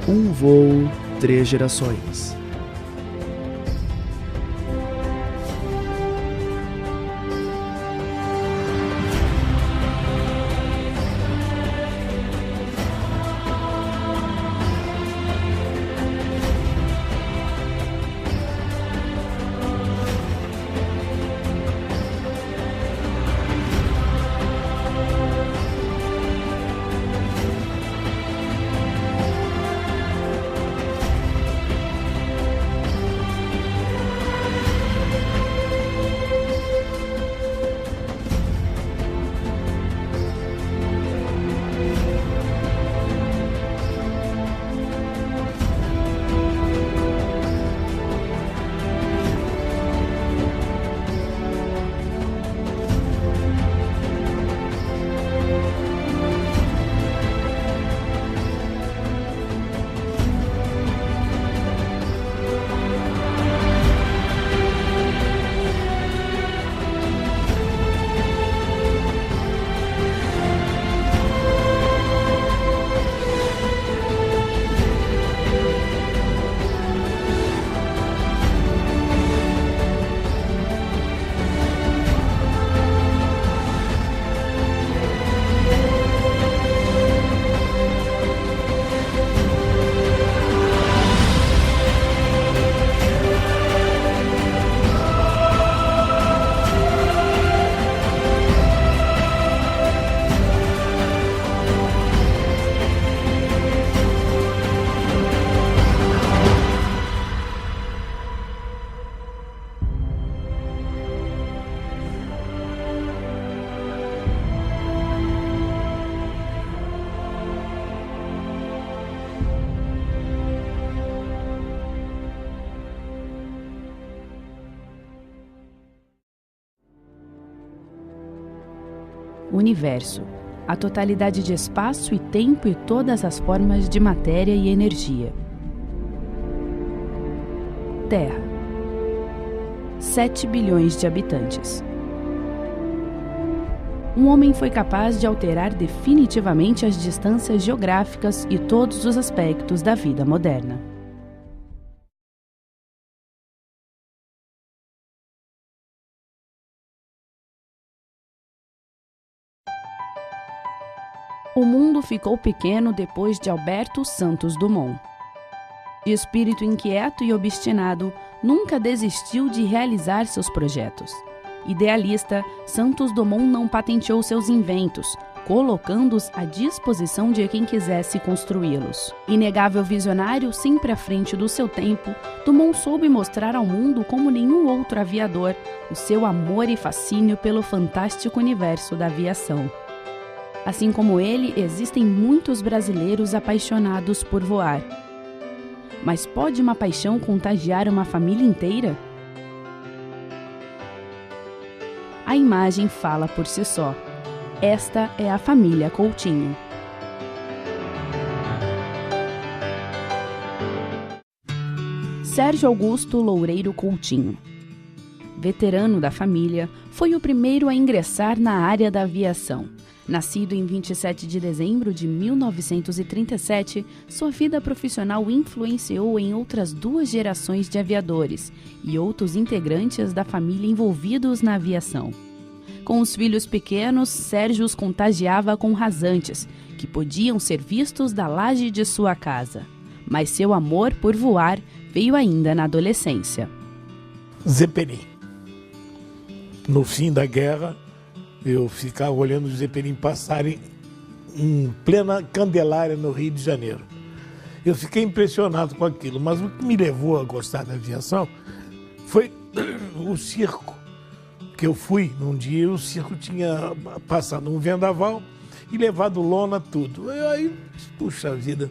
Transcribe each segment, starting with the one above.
Um voo, 3 gerações. Universo, a totalidade de espaço e tempo e todas as formas de matéria e energia. Terra, 7 bilhões de habitantes. Um homem foi capaz de alterar definitivamente as distâncias geográficas e todos os aspectos da vida moderna. O mundo ficou pequeno depois de Alberto Santos Dumont. De espírito inquieto e obstinado, nunca desistiu de realizar seus projetos. Idealista, Santos Dumont não patenteou seus inventos, colocando-os à disposição de quem quisesse construí-los. Inegável visionário, sempre à frente do seu tempo, Dumont soube mostrar ao mundo como nenhum outro aviador o seu amor e fascínio pelo fantástico universo da aviação. Assim como ele, existem muitos brasileiros apaixonados por voar. Mas pode uma paixão contagiar uma família inteira? A imagem fala por si só. Esta é a família Coutinho. Sérgio Augusto Loureiro Coutinho. Veterano da família, foi o primeiro a ingressar na área da aviação. Nascido em 27 de dezembro de 1937, sua vida profissional influenciou em outras 2 gerações de aviadores e outros integrantes da família envolvidos na aviação. Com os filhos pequenos, Sérgio os contagiava com rasantes, que podiam ser vistos da laje de sua casa. Mas seu amor por voar veio ainda na adolescência. Zeppelin. No fim da guerra, eu ficava olhando os Zeppelin passarem em plena Candelária, no Rio de Janeiro. Eu fiquei impressionado com aquilo, mas o que me levou a gostar da aviação foi o circo. Que eu fui num dia, o circo tinha passado um vendaval e levado lona tudo. Aí, puxa vida,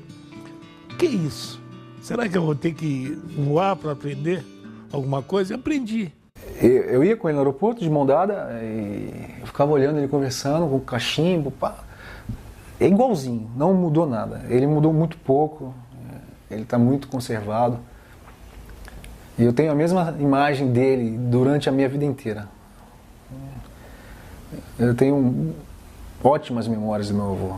que isso? Será que eu vou ter que voar para aprender alguma coisa? Aprendi. Eu ia com ele no aeroporto de mão dada e eu ficava olhando ele conversando com o cachimbo. Pá. É igualzinho, não mudou nada. Ele mudou muito pouco, ele está muito conservado. E eu tenho a mesma imagem dele durante a minha vida inteira. Eu tenho ótimas memórias do meu avô.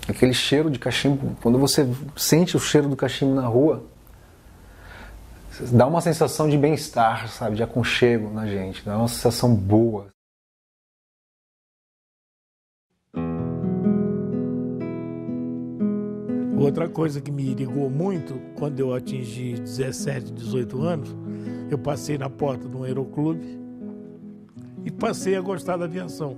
Aquele cheiro de cachimbo, quando você sente o cheiro do cachimbo na rua, dá uma sensação de bem-estar, sabe, de aconchego na gente, dá uma sensação boa. Outra coisa que me irrigou muito, quando eu atingi 17, 18 anos, eu passei na porta de um aeroclube e passei a gostar da aviação.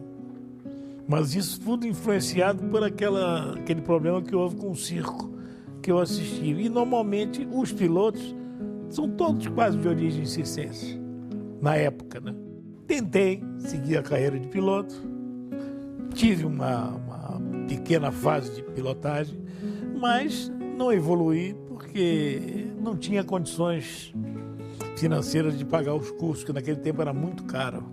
Mas isso tudo influenciado por aquele problema que houve com o circo que eu assisti. E normalmente os pilotos são todos quase de origem circense, na época, né? Tentei seguir a carreira de piloto, tive uma pequena fase de pilotagem, mas não evoluí porque não tinha condições financeiras de pagar os cursos, que naquele tempo era muito caro.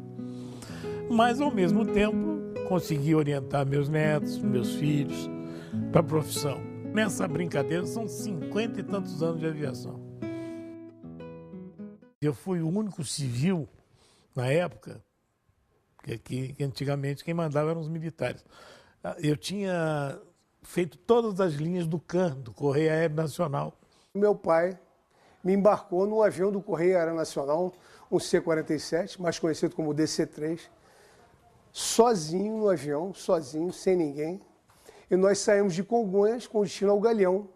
Mas, ao mesmo tempo, consegui orientar meus netos, meus filhos para a profissão. Nessa brincadeira, são 50 e tantos anos de aviação. Eu fui o único civil, na época, que antigamente quem mandava eram os militares. Eu tinha feito todas as linhas do CAN, do Correio Aéreo Nacional. Meu pai me embarcou num avião do Correio Aéreo Nacional, um C-47, mais conhecido como DC-3, sozinho no avião, sozinho, sem ninguém. E nós saímos de Congonhas com destino ao Galeão,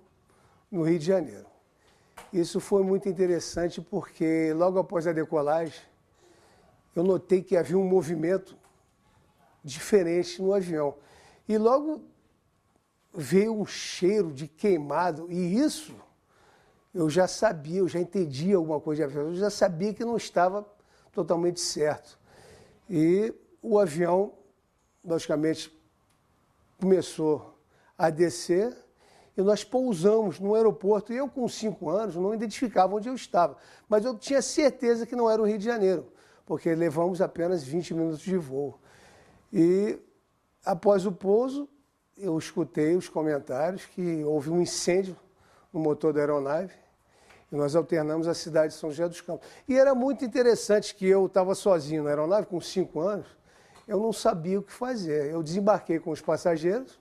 no Rio de Janeiro. Isso foi muito interessante porque logo após a decolagem, eu notei que havia um movimento diferente no avião. E logo veio um cheiro de queimado, e isso eu já sabia, eu já entendia alguma coisa de avião, eu já sabia que não estava totalmente certo. E o avião, logicamente, começou a descer e nós pousamos no aeroporto. E eu, com 5 anos, não identificava onde eu estava. Mas eu tinha certeza que não era o Rio de Janeiro, porque levamos apenas 20 minutos de voo. E, após o pouso, eu escutei os comentários que houve um incêndio no motor da aeronave e nós alternamos a cidade de São José dos Campos. E era muito interessante que eu estava sozinho na aeronave, com 5 anos, eu não sabia o que fazer. Eu desembarquei com os passageiros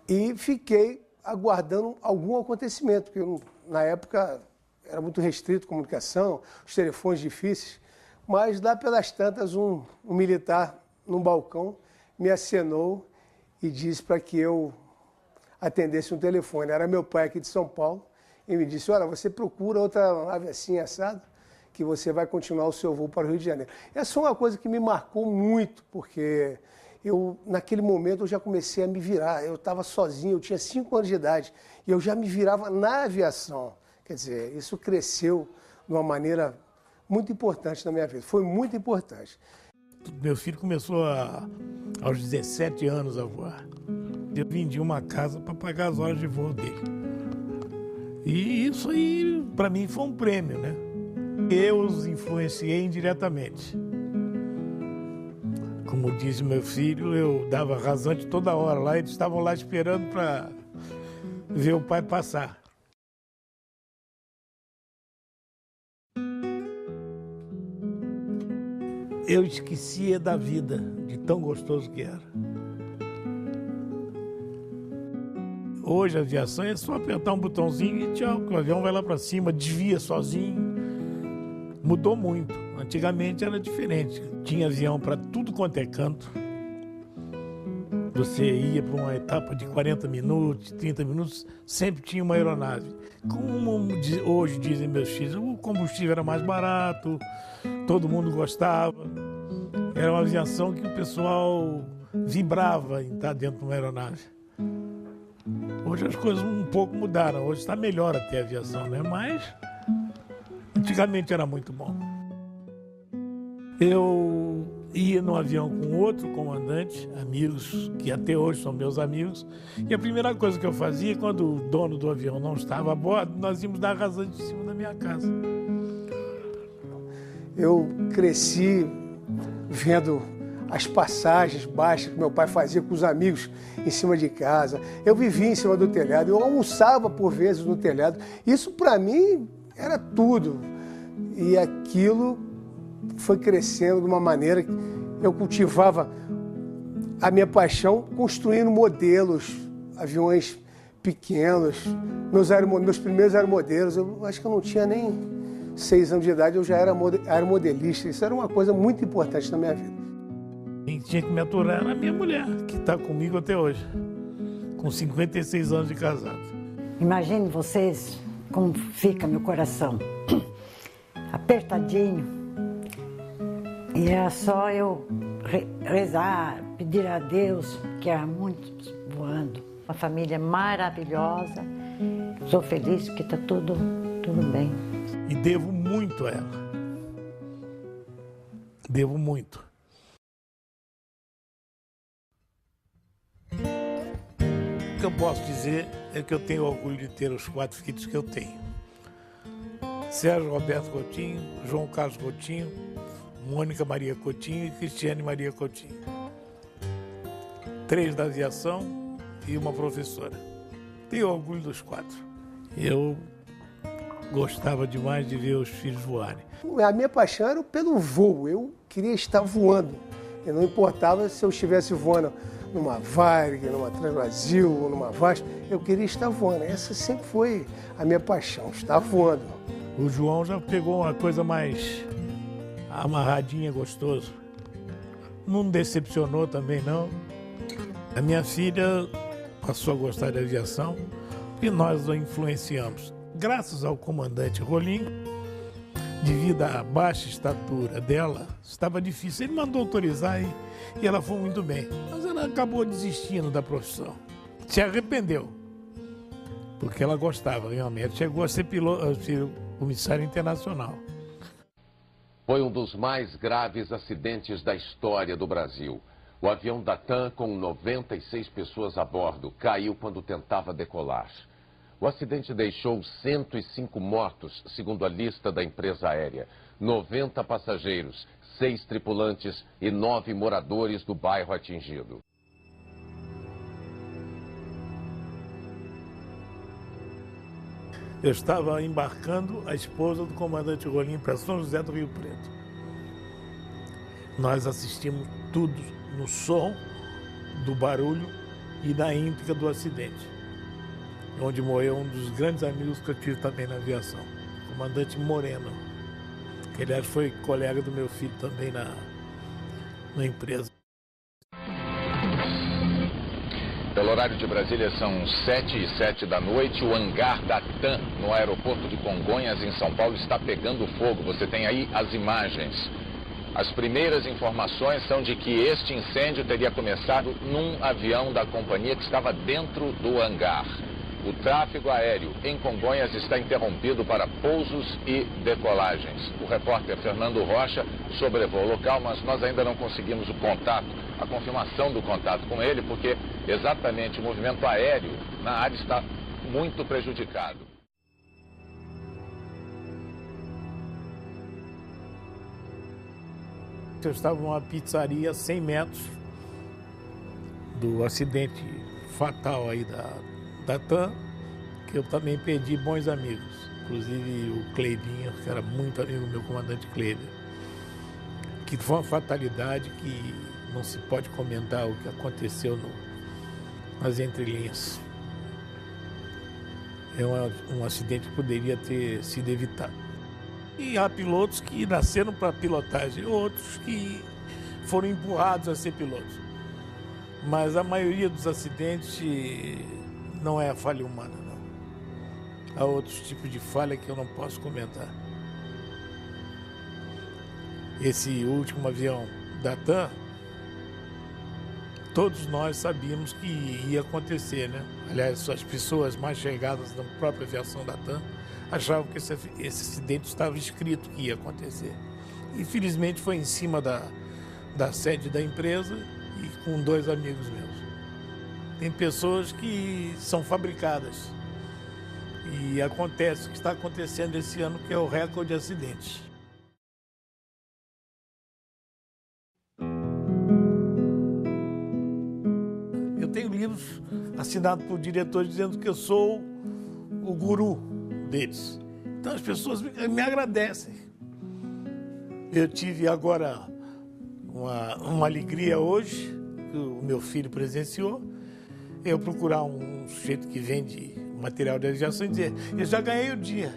e fiquei aguardando algum acontecimento, porque na época era muito restrito a comunicação, os telefones difíceis, mas lá pelas tantas um militar num balcão me acenou e disse para que eu atendesse um telefone. Era meu pai aqui de São Paulo e me disse: olha, você procura outra nave assim, assado, que você vai continuar o seu voo para o Rio de Janeiro. Essa é uma coisa que me marcou muito, porque eu, naquele momento, eu já comecei a me virar. Eu estava sozinho, eu tinha 5 anos de idade e eu já me virava na aviação. Quer dizer, isso cresceu de uma maneira muito importante na minha vida. Foi muito importante. Meu filho começou aos 17 anos a voar. Eu vendi uma casa para pagar as horas de voo dele. E isso aí, para mim, foi um prêmio, né? Eu os influenciei indiretamente. Como disse meu filho, eu dava rasante toda hora lá, eles estavam lá esperando para ver o pai passar. Eu esquecia da vida, de tão gostoso que era. Hoje a aviação é só apertar um botãozinho e tchau, que o avião vai lá para cima, desvia sozinho. Mudou muito. Antigamente era diferente. Tinha avião para tudo quanto é canto. Você ia para uma etapa de 40 minutos, 30 minutos, sempre tinha uma aeronave. Como hoje dizem meus filhos, o combustível era mais barato, todo mundo gostava. Era uma aviação que o pessoal vibrava em estar dentro de uma aeronave. Hoje as coisas um pouco mudaram, hoje está melhor até a aviação, né? Mas antigamente era muito bom. Eu ia no avião com outro comandante, amigos, que até hoje são meus amigos, e a primeira coisa que eu fazia, quando o dono do avião não estava a bordo, nós íamos dar rasante em cima da minha casa. Eu cresci vendo as passagens baixas que meu pai fazia com os amigos em cima de casa. Eu vivia em cima do telhado, eu almoçava por vezes no telhado. Isso para mim era tudo. E aquilo foi crescendo de uma maneira que eu cultivava a minha paixão construindo modelos, aviões pequenos. Meus primeiros aeromodelos, eu acho que eu não tinha nem 6 anos de idade, eu já era aeromodelista. Isso era uma coisa muito importante na minha vida. Quem tinha que me aturar era a minha mulher, que está comigo até hoje, com 56 anos de casado. Imagine vocês como fica meu coração, apertadinho. E era só eu rezar, pedir a Deus, que era muito voando. Uma família maravilhosa, sou feliz porque está tudo bem. E devo muito a ela. Devo muito. O que eu posso dizer é que eu tenho orgulho de ter os 4 filhos que eu tenho. Sérgio Roberto Coutinho, João Carlos Coutinho, Mônica Maria Coutinho e Cristiane Maria Coutinho. 3 da aviação e uma professora. Tenho orgulho dos 4. Eu gostava demais de ver os filhos voarem. A minha paixão era pelo voo. Eu queria estar voando. E não importava se eu estivesse voando numa Varig, numa Transbrasil, numa VASP. Eu queria estar voando. Essa sempre foi a minha paixão, estar voando. O João já pegou uma coisa mais amarradinha, gostoso. Não decepcionou também, não. A minha filha passou a gostar de aviação e nós a influenciamos. Graças ao comandante Rolim, devido à baixa estatura dela, estava difícil. Ele mandou autorizar e ela foi muito bem. Mas ela acabou desistindo da profissão. Se arrependeu, porque ela gostava realmente. Chegou a ser comissário internacional. Foi um dos mais graves acidentes da história do Brasil. O avião da TAM, com 96 pessoas a bordo, caiu quando tentava decolar. O acidente deixou 105 mortos, segundo a lista da empresa aérea, 90 passageiros, 6 tripulantes e 9 moradores do bairro atingido. Eu estava embarcando a esposa do comandante Rolim para São José do Rio Preto. Nós assistimos tudo no som do barulho e na íntegra do acidente, onde morreu um dos grandes amigos que eu tive também na aviação, o comandante Moreno, que aliás foi colega do meu filho também na empresa. Pelo horário de Brasília são 7h07 da noite. O hangar da TAM no aeroporto de Congonhas, em São Paulo, está pegando fogo. Você tem aí as imagens. As primeiras informações são de que este incêndio teria começado num avião da companhia que estava dentro do hangar. O tráfego aéreo em Congonhas está interrompido para pousos e decolagens. O repórter Fernando Rocha sobrevoa o local, mas nós ainda não conseguimos o contato, a confirmação do contato com ele, porque exatamente o movimento aéreo na área está muito prejudicado. Eu estava numa pizzaria a 100 metros do acidente fatal aí da TAM, que eu também perdi bons amigos, inclusive o Cleibinho, que era muito amigo do meu comandante Kleber, que foi uma fatalidade que não se pode comentar o que aconteceu nas entrelinhas. É um acidente que poderia ter sido evitado. E há pilotos que nasceram para pilotagem, outros que foram empurrados a ser pilotos. Mas a maioria dos acidentes não é a falha humana, não. Há outros tipos de falha que eu não posso comentar. Esse último avião da TAM, todos nós sabíamos que ia acontecer, né? Aliás, as pessoas mais chegadas na própria aviação da TAM achavam que esse acidente estava escrito que ia acontecer. Infelizmente foi em cima da sede da empresa e com 2 amigos meus. Tem pessoas que são fabricadas e acontece o que está acontecendo esse ano, que é o recorde de acidentes. Eu tenho livros assinados por diretores dizendo que eu sou o guru deles. Então as pessoas me agradecem. Eu tive agora uma alegria hoje que o meu filho presenciou, eu procurar um sujeito que vende material de aviação e dizer, eu já ganhei o dia.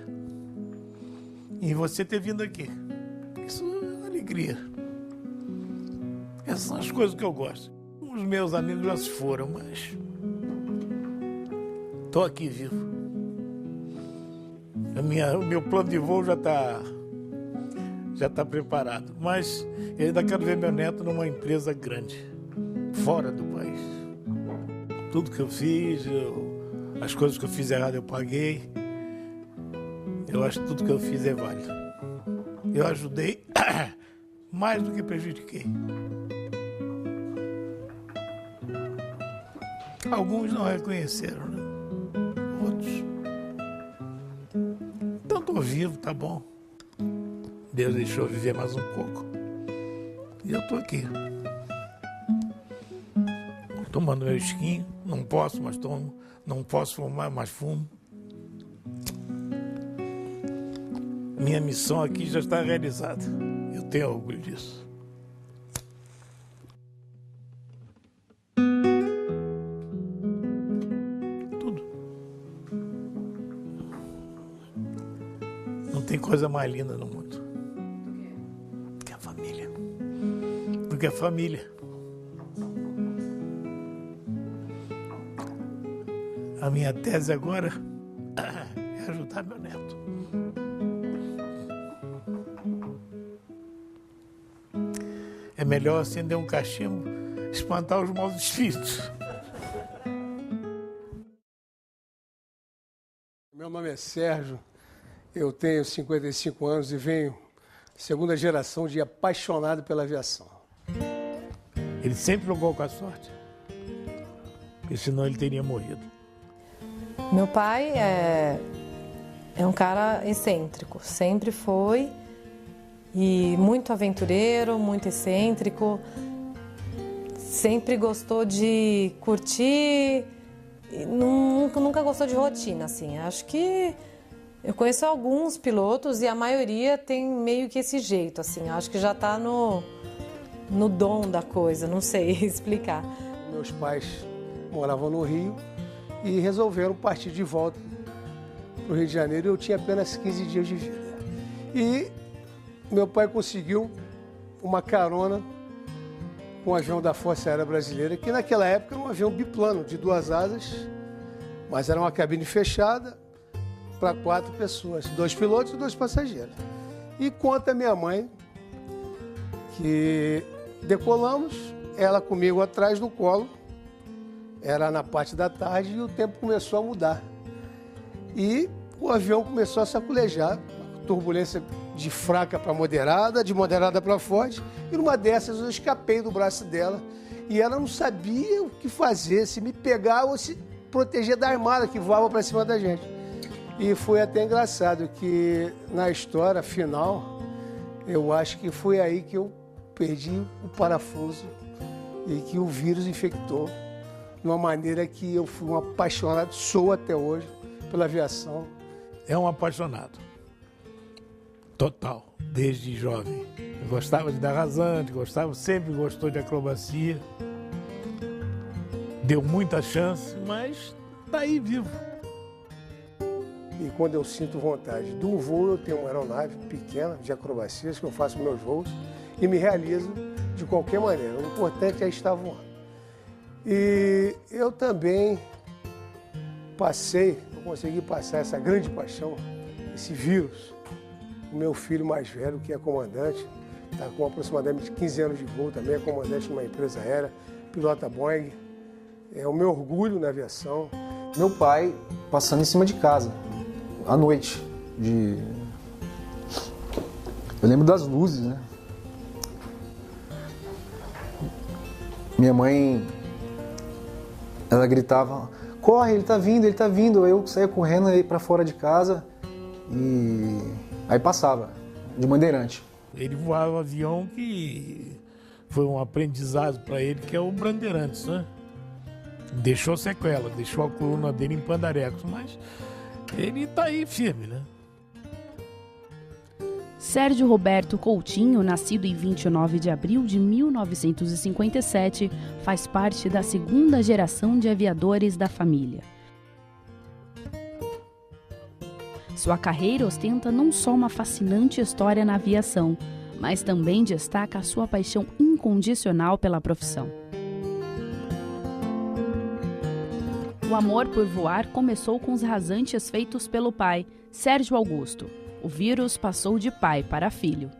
E você ter vindo aqui. Isso é uma alegria. Essas são as coisas que eu gosto. Os meus amigos já se foram, mas estou aqui vivo. O meu plano de voo já está preparado. Mas eu ainda quero ver meu neto numa empresa grande, fora do país. Tudo que eu fiz, as coisas que eu fiz errado eu paguei. Eu acho que tudo que eu fiz é válido. Eu ajudei mais do que prejudiquei. Alguns não reconheceram, né? Outros. Então estou vivo, tá bom. Deus deixou eu viver mais um pouco. E eu estou aqui. Tomando meu esquinho. Não posso, mas tomo. Não posso fumar, mas fumo. Minha missão aqui já está realizada. Eu tenho orgulho disso. Tudo. Não tem coisa mais linda no mundo do que a família. Do que a família. A minha tese agora é ajudar meu neto. É melhor acender um cachimbo, espantar os maus espíritos. Meu nome é Sérgio, eu tenho 55 anos e venho segunda geração de apaixonado pela aviação. Ele sempre jogou com a sorte, porque senão ele teria morrido. Meu pai é um cara excêntrico, sempre foi, e muito aventureiro, muito excêntrico, sempre gostou de curtir, e nunca gostou de rotina, assim. Acho que eu conheço alguns pilotos e a maioria tem meio que esse jeito, assim. Acho que já está no dom da coisa, não sei explicar. Meus pais moravam no Rio e resolveram partir de volta para o Rio de Janeiro. Eu tinha apenas 15 dias de vida. E meu pai conseguiu uma carona com um avião da Força Aérea Brasileira, que naquela época era um avião biplano, de 2 asas, mas era uma cabine fechada para 4 pessoas, 2 pilotos e 2 passageiros. E conta minha mãe que decolamos, ela comigo atrás no colo, era na parte da tarde e o tempo começou a mudar. E o avião começou a saculejar, turbulência de fraca para moderada, de moderada para forte, e numa dessas eu escapei do braço dela e ela não sabia o que fazer, se me pegar ou se proteger da armada que voava para cima da gente. E foi até engraçado que na história final, eu acho que foi aí que eu perdi o parafuso e que o vírus infectou de uma maneira que eu fui um apaixonado, sou até hoje, pela aviação. É um apaixonado. Total, desde jovem. Eu gostava de dar rasante, sempre gostou de acrobacia. Deu muita chance, mas está aí vivo. E quando eu sinto vontade de um voo, eu tenho uma aeronave pequena de acrobacias que eu faço meus voos e me realizo de qualquer maneira. O importante é estar voando. E eu também consegui passar essa grande paixão, esse vírus. O meu filho mais velho, que é comandante, está com aproximadamente 15 anos de voo, também é comandante de uma empresa aérea, pilota Boeing. É o meu orgulho na aviação. Meu pai passando em cima de casa, à noite. Eu lembro das luzes, né? Minha mãe, ela gritava, corre, ele tá vindo. Eu saía correndo aí para fora de casa e aí passava, de bandeirante. Ele voava um avião que foi um aprendizado para ele, que é o Bandeirantes, né? Deixou sequela, deixou a coluna dele em pandarecos, mas ele tá aí firme, né? Sérgio Roberto Coutinho, nascido em 29 de abril de 1957, faz parte da segunda geração de aviadores da família. Sua carreira ostenta não só uma fascinante história na aviação, mas também destaca a sua paixão incondicional pela profissão. O amor por voar começou com os rasantes feitos pelo pai, Sérgio Augusto. O vírus passou de pai para filho.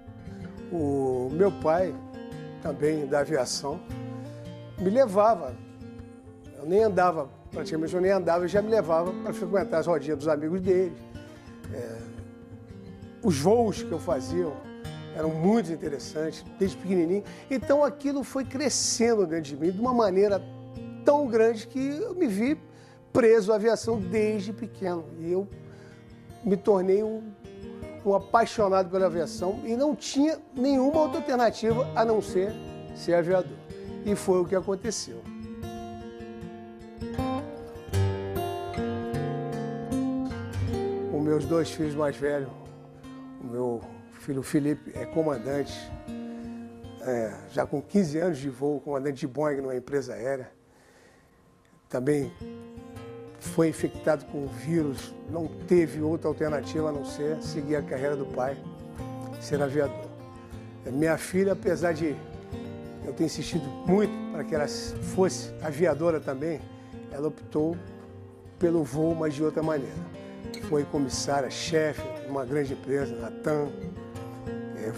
O meu pai, também da aviação, me levava. Eu nem andava, praticamente eu nem andava, ele já me levava para frequentar as rodinhas dos amigos dele. Os voos que eu fazia eram muito interessantes, desde pequenininho. Então aquilo foi crescendo dentro de mim de uma maneira tão grande que eu me vi preso à aviação desde pequeno. E eu me tornei um apaixonado pela aviação e não tinha nenhuma outra alternativa a não ser aviador. E foi o que aconteceu. Os meus 2 filhos mais velhos, o meu filho Felipe é comandante, já com 15 anos de voo, comandante de Boeing numa empresa aérea. Também foi infectado com o vírus, não teve outra alternativa a não ser seguir a carreira do pai, ser aviador. Minha filha, apesar de eu ter insistido muito para que ela fosse aviadora também, ela optou pelo voo, mas de outra maneira. Foi comissária, chefe de uma grande empresa, na TAM,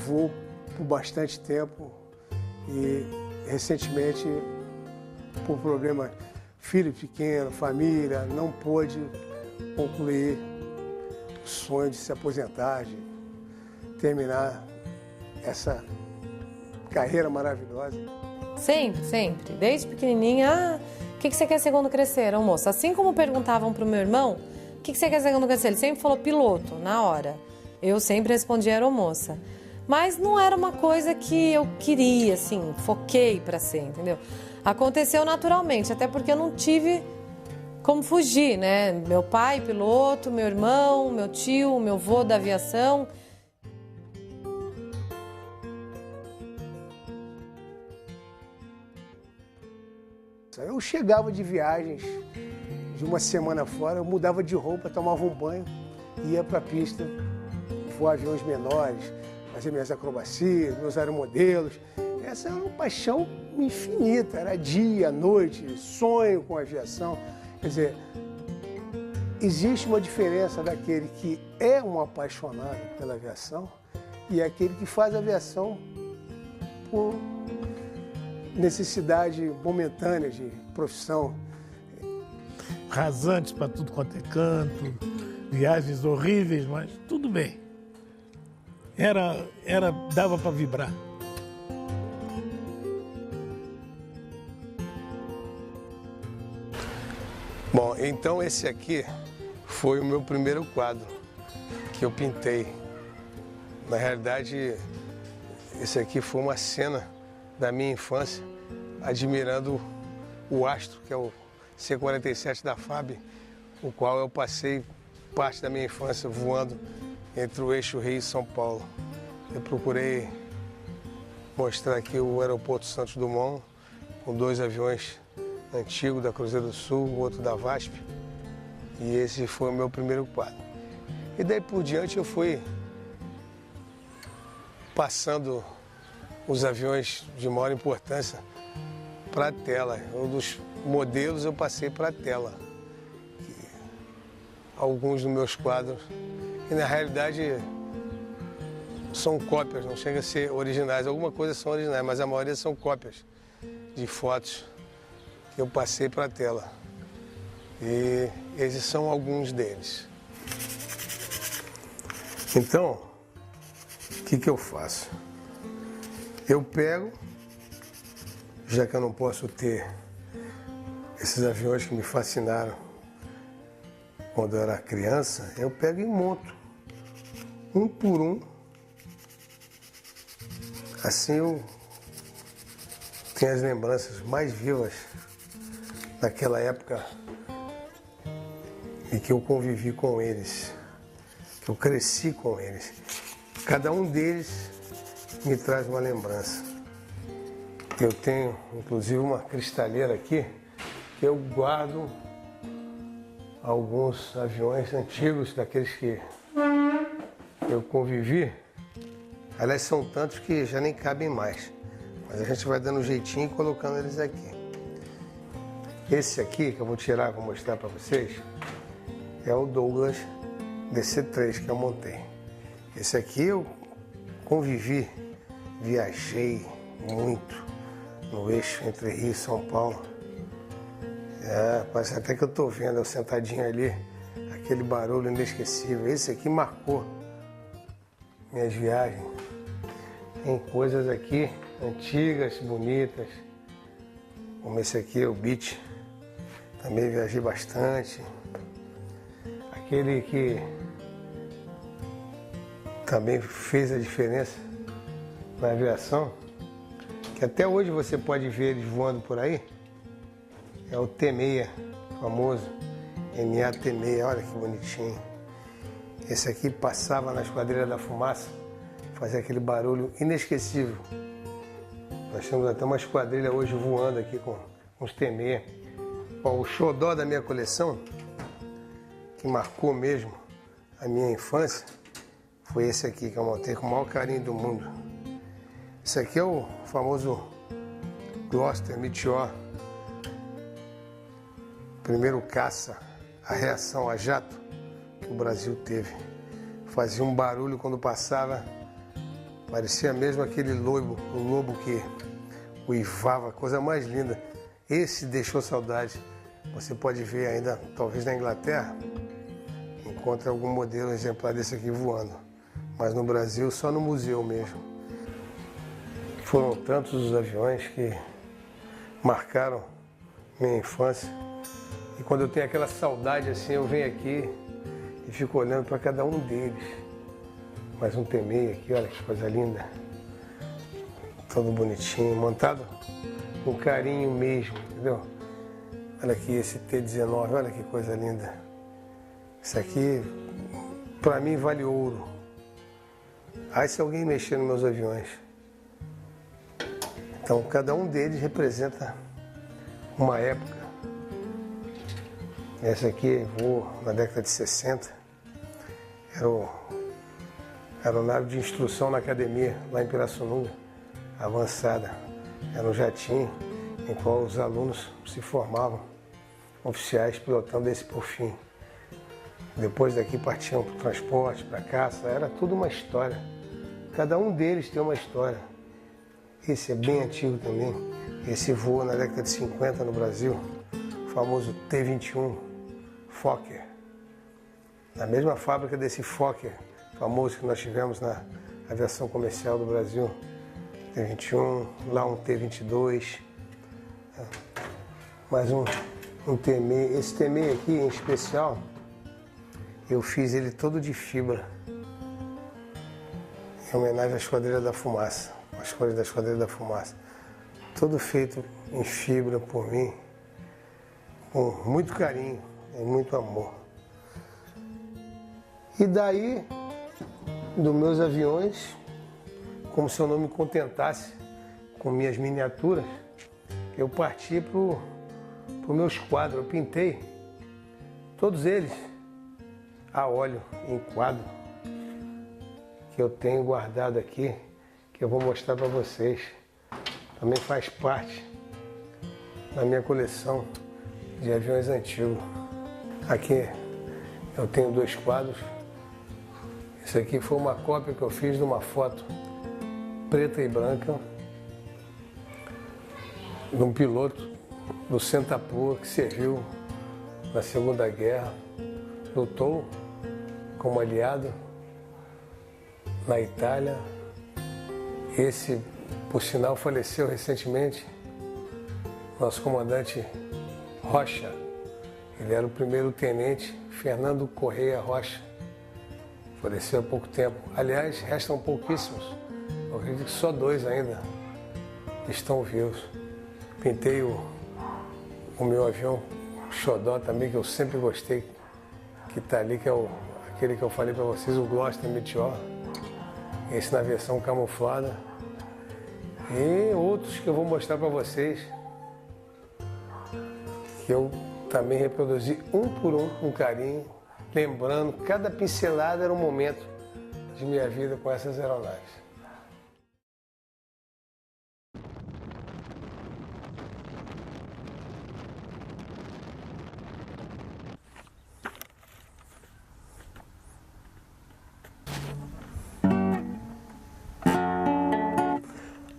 voou por bastante tempo e recentemente, por problema filho pequeno, família, não pôde concluir o sonho de se aposentar, de terminar essa carreira maravilhosa. Sempre, sempre. Desde pequenininha, o que você quer ser quando crescer, moça? Assim como perguntavam pro meu irmão, o que você quer ser quando crescer? Ele sempre falou piloto, na hora. Eu sempre respondia aeromoça. Mas não era uma coisa que eu queria, assim, foquei para ser, entendeu? Aconteceu naturalmente, até porque eu não tive como fugir, né? Meu pai, piloto, meu irmão, meu tio, meu avô da aviação. Eu chegava de viagens de uma semana fora, eu mudava de roupa, tomava um banho, ia para a pista, voar aviões menores, fazer minhas acrobacias, meus aeromodelos. Essa era uma paixão infinita, era dia, noite, sonho com a aviação. Quer dizer, existe uma diferença daquele que é um apaixonado pela aviação e aquele que faz aviação por necessidade momentânea de profissão. Rasantes para tudo quanto é canto, viagens horríveis, mas tudo bem. Dava para vibrar. Bom, então esse aqui foi o meu primeiro quadro que eu pintei. Na realidade, esse aqui foi uma cena da minha infância, admirando o astro, que é o C-47 da FAB, o qual eu passei parte da minha infância voando entre o eixo Rio e São Paulo. Eu procurei mostrar aqui o aeroporto Santos Dumont, com 2 aviões antigos da Cruzeiro do Sul, o outro da VASP, e esse foi o meu primeiro quadro. E daí por diante eu fui passando os aviões de maior importância para a tela. Um dos modelos eu passei para a tela. Alguns dos meus quadros, que na realidade são cópias, não chega a ser originais. Algumas coisas são originais, mas a maioria são cópias de fotos que eu passei para a tela. E esses são alguns deles. Então, o que eu faço? Eu pego, já que eu não posso ter esses aviões que me fascinaram quando eu era criança, eu pego e monto, um por um. Assim eu tenho as lembranças mais vivas daquela época em que eu convivi com eles, que eu cresci com eles. Cada um deles me traz uma lembrança. Eu tenho, inclusive, uma cristaleira aqui que eu guardo alguns aviões antigos, daqueles que eu convivi. Aliás, são tantos que já nem cabem mais. Mas a gente vai dando um jeitinho e colocando eles aqui. Esse aqui, que eu vou tirar e vou mostrar para vocês, é o Douglas DC-3 que eu montei. Esse aqui eu convivi, viajei muito no eixo entre Rio e São Paulo. Parece até que eu estou vendo eu sentadinho ali, aquele barulho inesquecível. Esse aqui marcou minhas viagens. Tem coisas aqui antigas, bonitas, como esse aqui, o Beach. Também viajei bastante. Aquele que também fez a diferença na aviação, que até hoje você pode ver eles voando por aí, é o T6, famoso MA-T6, olha que bonitinho. Esse aqui passava na Esquadrilha da Fumaça, fazia aquele barulho inesquecível. Nós temos até uma esquadrilha hoje voando aqui com uns T6. Bom, o xodó da minha coleção, que marcou mesmo a minha infância, foi esse aqui que eu montei com o maior carinho do mundo. Esse aqui é o famoso Gloster Meteor, primeiro caça a reação a jato que o Brasil teve. Fazia um barulho quando passava, parecia mesmo aquele lobo, o lobo que uivava, coisa mais linda. Esse deixou saudade. Você pode ver ainda, talvez na Inglaterra, encontra algum modelo exemplar desse aqui voando. Mas no Brasil, só no museu mesmo. Foram tantos os aviões que marcaram minha infância. E quando eu tenho aquela saudade assim, eu venho aqui e fico olhando para cada um deles. Mais um T6 aqui, olha que coisa linda. Todo bonitinho, montado com carinho mesmo, entendeu? Olha aqui esse T-19, olha que coisa linda. Isso aqui, para mim, vale ouro. Aí se alguém mexer nos meus aviões. Então, cada um deles representa uma época. Esse aqui voou na década de 60. Era a aeronave de instrução na academia, lá em Pirassununga, avançada. Era um jatinho em qual os alunos se formavam, oficiais pilotando esse por fim. Depois daqui partiam para o transporte, para a caça, era tudo uma história. Cada um deles tem uma história. Esse é bem antigo também. Esse voou na década de 50 no Brasil, o famoso T-21 Fokker. Na mesma fábrica desse Fokker famoso que nós tivemos na aviação comercial do Brasil. T-21, lá um T-22, mais um T-6. Esse T-6 aqui em especial, eu fiz ele todo de fibra, em homenagem à Esquadrilha da Fumaça, as cores da Esquadrilha da Fumaça. Todo feito em fibra por mim, com muito carinho e muito amor. E daí, dos meus aviões, como se eu não me contentasse com minhas miniaturas, eu parti para os meus quadros. Eu pintei todos eles a óleo em quadro, que eu tenho guardado aqui, que eu vou mostrar para vocês. Também faz parte da minha coleção de aviões antigos. Aqui eu tenho 2 quadros. Esse aqui foi uma cópia que eu fiz de uma foto preta e branca de um piloto do Centaur que serviu na Segunda Guerra, lutou como aliado na Itália. Esse, por sinal, faleceu recentemente, nosso comandante Rocha. Ele era o primeiro tenente Fernando Correia Rocha. Faleceu há pouco tempo. Aliás, restam pouquíssimos. Eu acredito que só 2 ainda estão vivos. Pintei o meu avião xodó também, que eu sempre gostei, que está ali, que é aquele que eu falei para vocês, o Gloster Meteor. esse na versão camuflada. E outros que eu vou mostrar para vocês, que eu também reproduzi um por um com carinho, lembrando que cada pincelada era um momento de minha vida com essas aeronaves.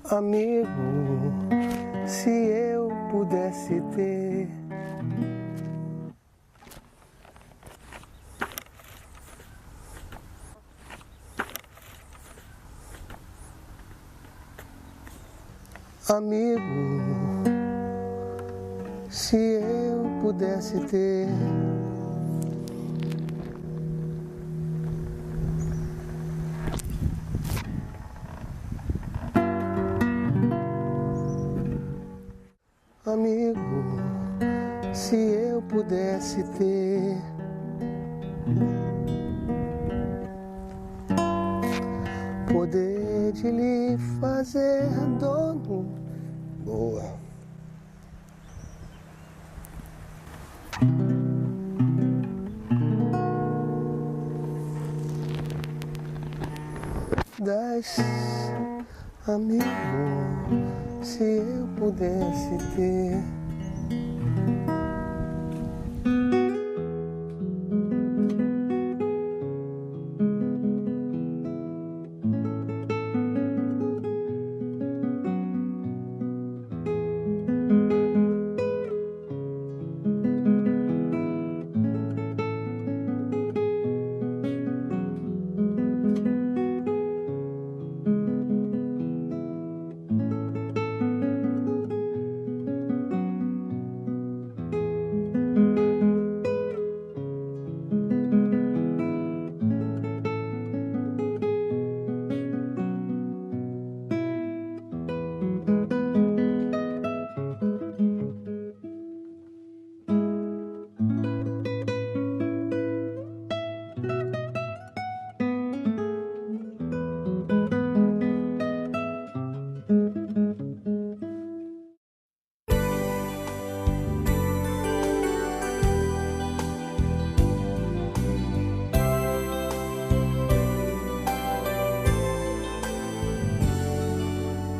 Amigo, se eu pudesse ter amigo, se eu pudesse ter amigo, se eu pudesse ter poder de lhe fazer dono. Boa. Das amigo, se eu pudesse ter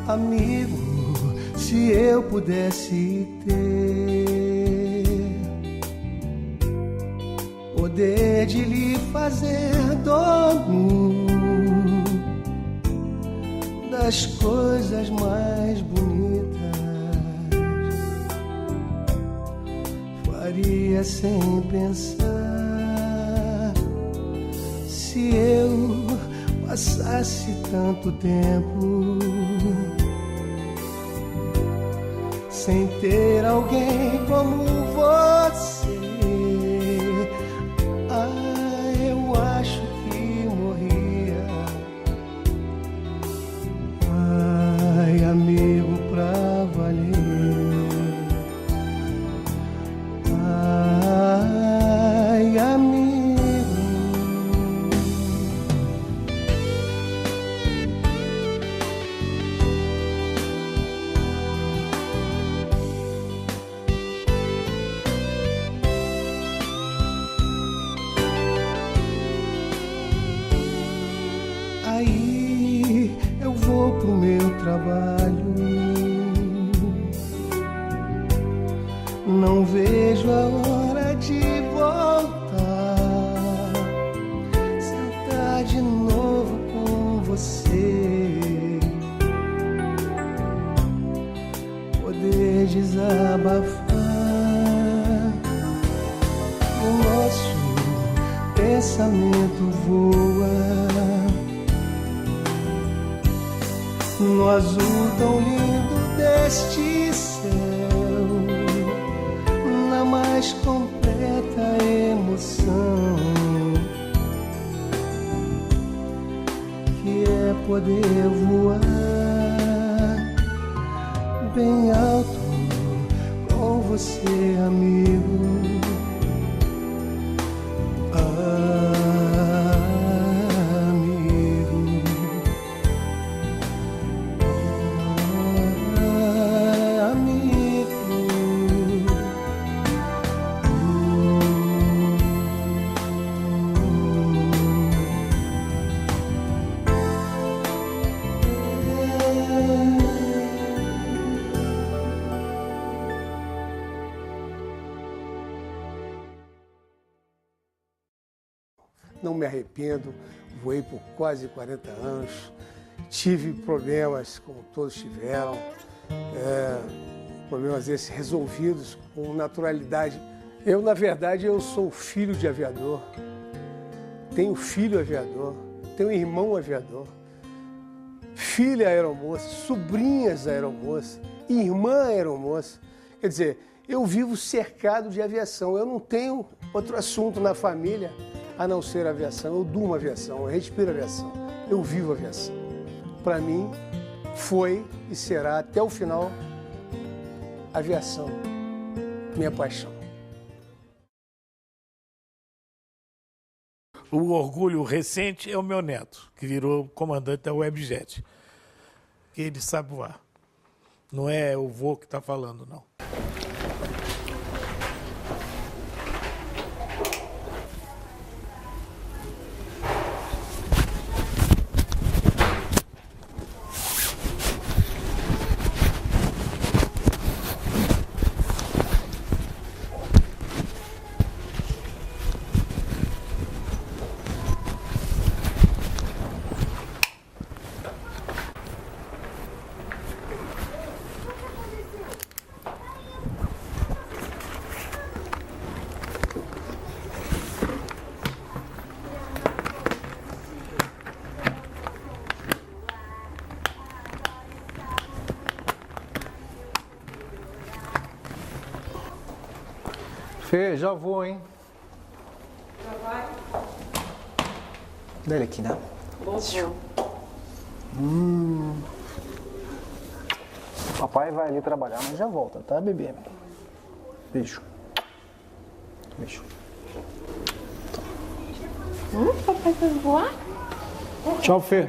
amigo, se eu pudesse ter poder de lhe fazer dono das coisas mais bonitas, faria sem pensar. Se eu passasse tanto tempo sem ter alguém como você, eu acho que morria. Ai, amigo, pra valer. Ai, amigo. Aí eu vou pro meu trabalho, não vejo a hora de voltar, sentar de novo com você, poder desabafar. O nosso pensamento voa no azul tão lindo deste céu, na mais completa emoção, que é poder voar bem alto com você, amigo. Amigo, não me arrependo, voei por quase 40 anos, tive problemas como todos tiveram, problemas esses resolvidos com naturalidade. Eu, na verdade, eu sou filho de aviador, tenho filho aviador, tenho irmão aviador, filha aeromoça, sobrinhas aeromoça, irmã aeromoça. Quer dizer, eu vivo cercado de aviação, eu não tenho outro assunto na família a não ser aviação. Eu durmo aviação, eu respiro aviação, eu vivo aviação. Para mim, foi e será até o final aviação, minha paixão. O orgulho recente é o meu neto, que virou comandante da Webjet. Ele sabe voar. Não é o vô que está falando, não. Fê, já vou, hein? Já vai? Dá ele aqui, né? Bom. Papai vai ali trabalhar, mas já volta, tá, bebê? Beijo. Beijo. Papai vai voar? Tchau, Fê.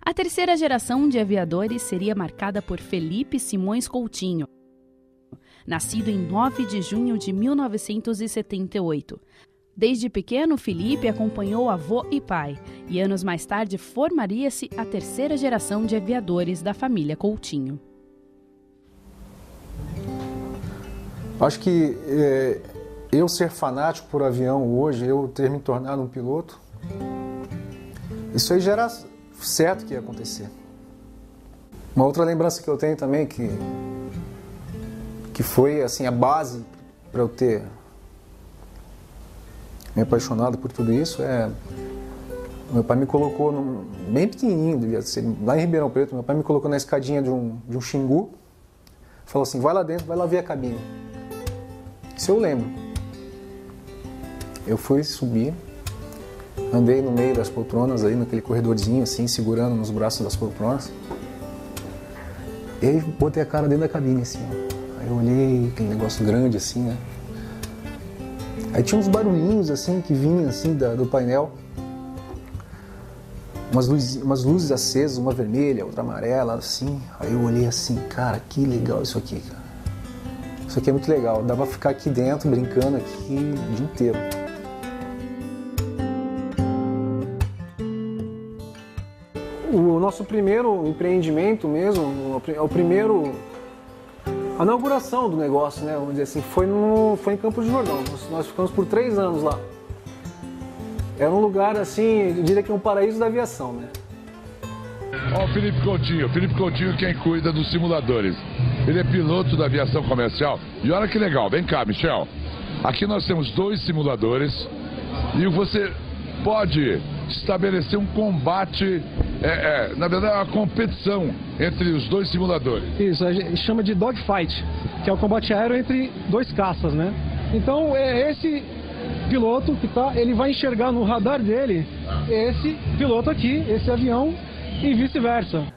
A terceira geração de aviadores seria marcada por Felipe Simões Coutinho, nascido em 9 de junho de 1978. Desde pequeno, Felipe acompanhou avô e pai, e anos mais tarde formaria-se a terceira geração de aviadores da família Coutinho. Acho que eu ser fanático por avião hoje, eu ter me tornado um piloto, isso aí já era certo que ia acontecer. Uma outra lembrança que eu tenho também, que foi assim, a base para eu ter me apaixonado por tudo isso, meu pai me colocou, bem pequenininho, devia ser, lá em Ribeirão Preto, meu pai me colocou na escadinha de um Xingu, falou assim, vai lá dentro, vai lá ver a cabine. Isso eu lembro. Eu fui subir, andei no meio das poltronas, aí naquele corredorzinho assim, segurando nos braços das poltronas. E aí botei a cara dentro da cabine, assim, ó. Aí eu olhei, aquele negócio grande, assim, né? Aí tinha uns barulhinhos, assim, que vinham, assim, do painel. Umas luzes acesas, uma vermelha, outra amarela, assim. Aí eu olhei assim, cara, que legal isso aqui, cara. Isso aqui é muito legal. Dá pra ficar aqui dentro, brincando aqui o dia inteiro. O nosso primeiro empreendimento mesmo, a inauguração do negócio, né, vamos dizer assim, foi em Campos do Jordão. Nós ficamos por 3 anos lá. Era um lugar, assim, eu diria que um paraíso da aviação, né? Ó, o Felipe Coutinho quem cuida dos simuladores. Ele é piloto da aviação comercial. E olha que legal, vem cá, Michel. Aqui nós temos 2 simuladores e você pode estabelecer um combate, na verdade, uma competição entre os 2 simuladores. Isso, a gente chama de dogfight, que é o combate aéreo entre 2 caças, né? Então, esse piloto ele vai enxergar no radar dele esse piloto aqui, esse avião, e vice-versa.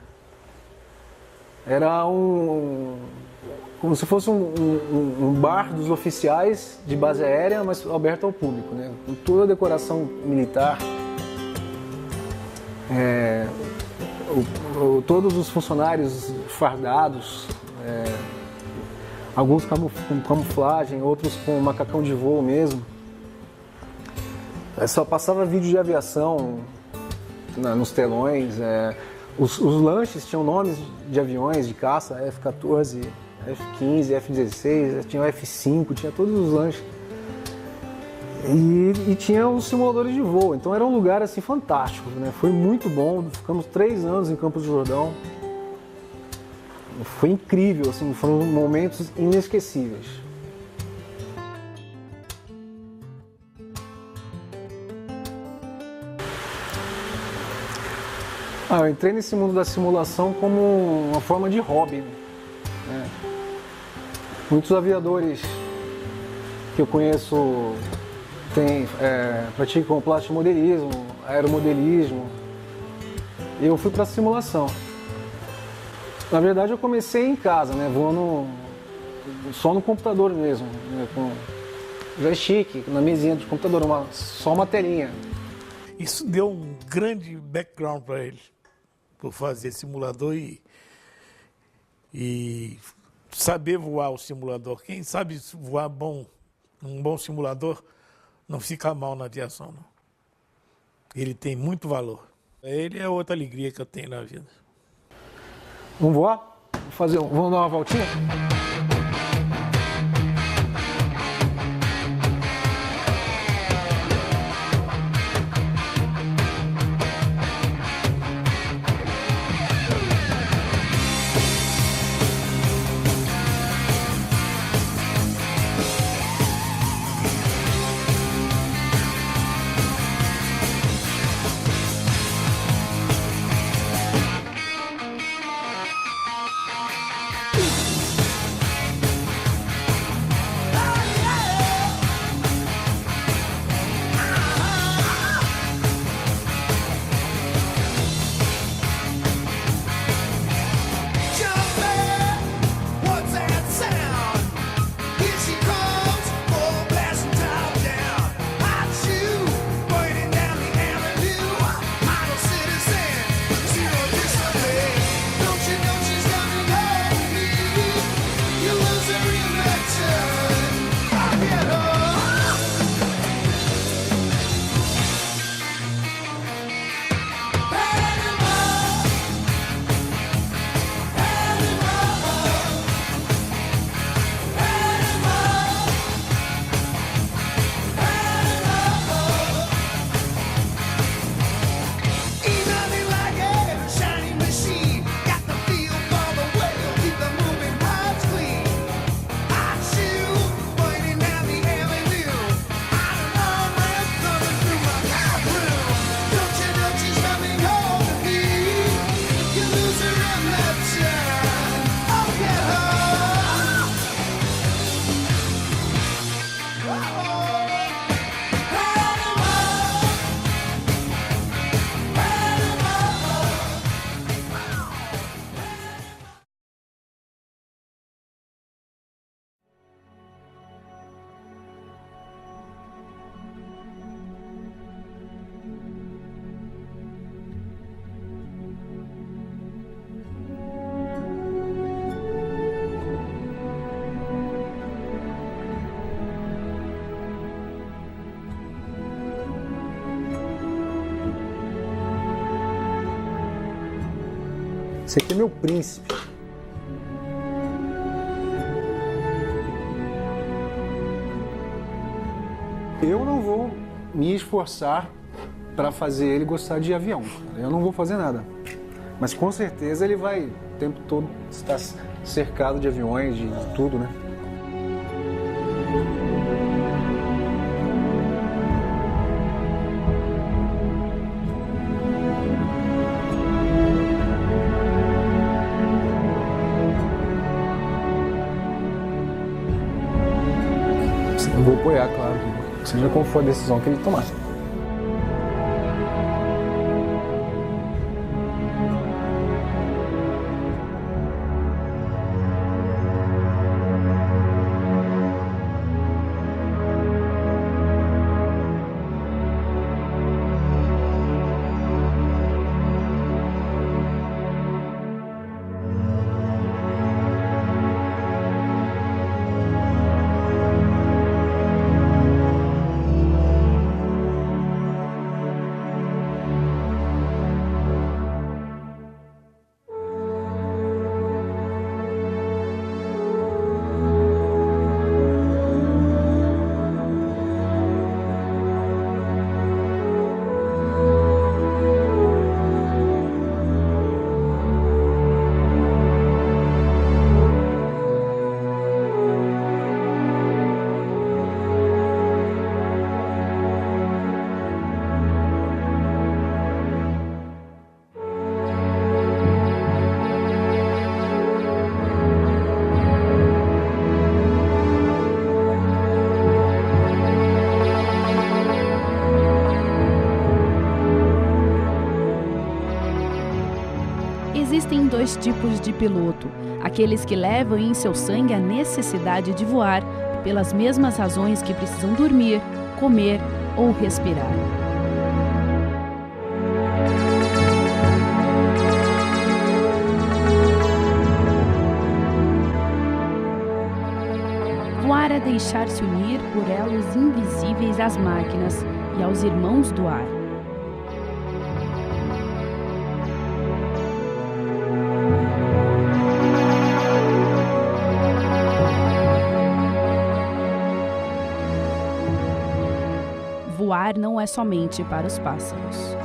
Era como se fosse um bar dos oficiais de base aérea, mas aberto ao público, né? Com toda a decoração militar. Todos os funcionários fardados, alguns com camuflagem, outros com macacão de voo mesmo. Só passava vídeo de aviação nos telões. Os lanches tinham nomes de aviões de caça, F-14, F-15, F-16, tinha o F-5, tinha todos os lanches. E tinha os simuladores de voo, então era um lugar assim fantástico, né? Foi muito bom, ficamos 3 anos em Campos do Jordão. Foi incrível, assim, foram momentos inesquecíveis. Eu entrei nesse mundo da simulação como uma forma de hobby, né? Muitos aviadores que eu conheço praticam plastimodelismo, aeromodelismo. Eu fui para simulação. Na verdade, eu comecei em casa, né, voando só no computador mesmo, né, com joystick, na mesinha do computador, só uma telinha. Isso deu um grande background para ele, por fazer simulador e saber voar o simulador. Quem sabe voar um bom simulador não fica mal na aviação, não. Ele tem muito valor. Ele é outra alegria que eu tenho na vida. Vamos voar? Vamos dar uma voltinha? Esse aqui é meu príncipe. Eu não vou me esforçar para fazer ele gostar de avião. Eu não vou fazer nada. Mas com certeza ele vai o tempo todo estar cercado de aviões, de tudo, né? Eu vou apoiar, claro, seja qual for a decisão que ele tomar. Existem dois tipos de piloto: aqueles que levam em seu sangue a necessidade de voar, pelas mesmas razões que precisam dormir, comer ou respirar. Voar é deixar-se unir por elos invisíveis às máquinas e aos irmãos do ar. Voar não é somente para os pássaros.